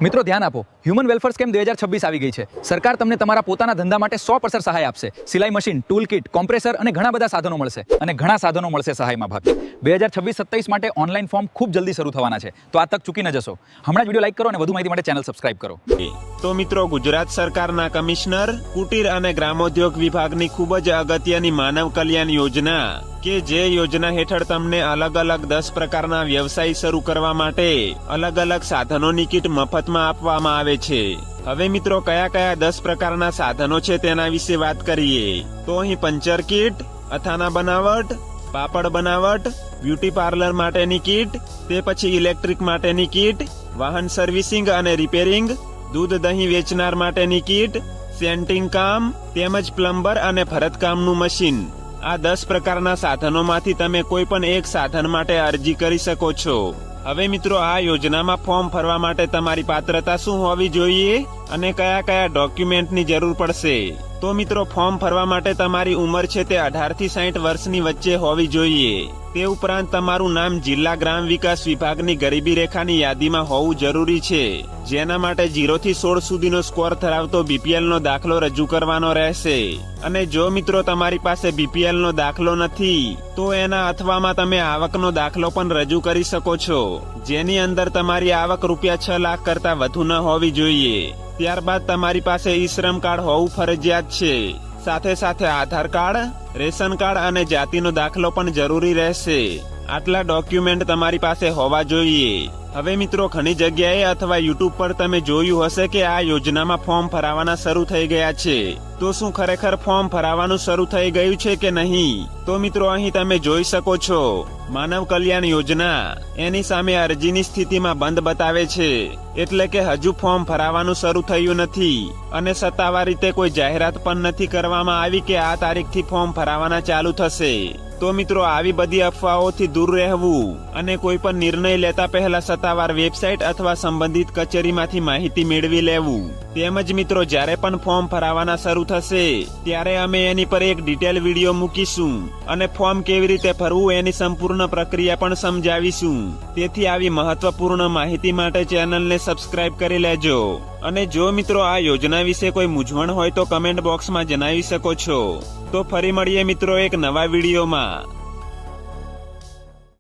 મિત્રો ધ્યાન આપો, હ્યુમન વેલફેર સ્કેમ 2026 આવી ગઈ છે. સરકાર તમને તમારા પોતાના ધંધા માટે 100% સહાય આપશે. સિલાઈ મશીન, ટૂલ કિટ, કોમ્પ્રેસર અને ઘણા બધા સાધનો મળશે. અને ઘણા સાધનો મળશે સહાયમાં ભાગ. 2026-27 માટે ઓનલાઈન ફોર્મ ખૂબ જલ્દી શરૂ થવાના છે. તો આ તક ચૂકી ન જશો. હમણાં જ વિડીયો લાઈક કરો અને વધુ માહિતી માટે ચેનલ સબસ્ક્રાઇબ કરો. તો મિત્રો, ગુજરાત સરકારના કમિશનર કુટીર અને ગ્રામોદ્યોગ વિભાગની ખૂબ જ અગત્યની માનવ કલ્યાણ યોજના કે જે યોજના હેઠળ તમને અલગ અલગ 10 પ્રકારના વ્યવસાય શરૂ કરવા માટે અલગ અલગ સાધનોની કીટ મફતમાં આપવામાં આવે છે. હવે મિત્રો, કયા કયા 10 પ્રકારના સાધનો છે તેના વિશે વાત કરીએ. તો અહીં પંચર કીટ, અથાણા બનાવટ, પાપડ બનાવટ, બ્યુટી પાર્લર માટેની કીટ, તે પછી ઇલેક્ટ્રિક માટેની કીટ, વાહન સર્વિસિંગ અને રિપેરિંગ, દૂધ દહીં વેચનાર માટેની કીટ, સેન્ટિંગ કામ તેમજ પ્લમ્બર અને ભરતકામનું મશીન. આ 10 પ્રકારના સાધનોમાંથી તમે કોઈ પણ એક સાધન માટે અરજી કરી શકો છો. હવે મિત્રો, આ યોજનામાં ફોર્મ ભરવા માટે તમારી પાત્રતા શું હોવી જોઈએ અને કયા કયા ડોક્યુમેન્ટની જરૂર પડશે? તો મિત્રો, ફોર્મ ભરવા માટે તમારી ઉંમર છે તે 18 થી 60 વર્ષની વચ્ચે હોવી જોઈએ. તે ઉપરાંત તમારું નામ જિલ્લા ગ્રામ વિકાસ વિભાગની ગરીબી રેખાની યાદીમાં હોવું જરૂરી છે, જેના માટે 0 થી 16 સુધીનો સ્કોર ધરાવતો BPL નો દાખલો રજૂ કરવાનો રહેશે. અને જો મિત્રો તમારી પાસે BPL નો દાખલો નથી, તો એના અથવામાં તમે આવકનો દાખલો પણ રજૂ કરી શકો છો, જેની અંદર તમારી આવક ₹6 લાખ કરતા વધુ ન હોવી જોઈએ. ત્યારબાદ તમારી પાસે ઈ શ્રમ કાર્ડ હોવું ફરજિયાત છે. સાથે સાથે આધાર કાર્ડ, રેશન કાર્ડ અને જાતિનો દાખલો પણ જરૂરી રહેશે. આટલા ડોક્યુમેન્ટ તમારી પાસે હોવા જોઈએ. હવે મિત્રો, ઘણી જગ્યાએ અથવા યુટ્યુબ પર તમે જોયું હશે કે આ યોજનામાં ફોર્મ ભરાવાના શરૂ થઈ ગયા છે. તો શું ખરેખર ફોર્મ ભરાવાનું શરૂ થઈ ગયું છે કે નહીં? તો મિત્રો, અહીં તમે જોઈ શકો છો, માનવ કલ્યાણ યોજના એની સામે અરજીની સ્થિતિમાં બંધ બતાવે છે. એટલે કે હજુ ફોર્મ ભરાવાનું શરૂ થયું નથી અને સત્તાવાર રીતે કોઈ જાહેરાત પણ નથી કરવામાં આવી કે આ તારીખથી ફોર્મ ભરાવાના ચાલુ થશે. તો મિત્રો, આવી બધી અફવાઓથી દૂર રહેવું અને કોઈ પણ નિર્ણય લેતા પહેલા સત્તાવાર વેબસાઇટ અથવા સંબંધિત કચેરીમાંથી માહિતી મેળવી લેવું. તેમજ મિત્રો, જ્યારે પણ ફોર્મ ભરાવાના શરૂ થશે ત્યારે અમે એની પર એક ડિટેલ વિડીયો મૂકીશું અને ફોર્મ કેવી રીતે ભરવું એની સંપૂર્ણ પ્રક્રિયા પણ સમજાવીશું. તેથી આવી મહત્વપૂર્ણ માહિતી માટે ચેનલને સબસ્ક્રાઇબ કરી લેજો. અને જો મિત્રો, આ યોજના વિશે કોઈ મૂંઝવણ હોય તો કમેન્ટ બોક્સમાં જણાવી શકો છો. તો ફરી મળીએ મિત્રો એક નવા વિડીયોમાં.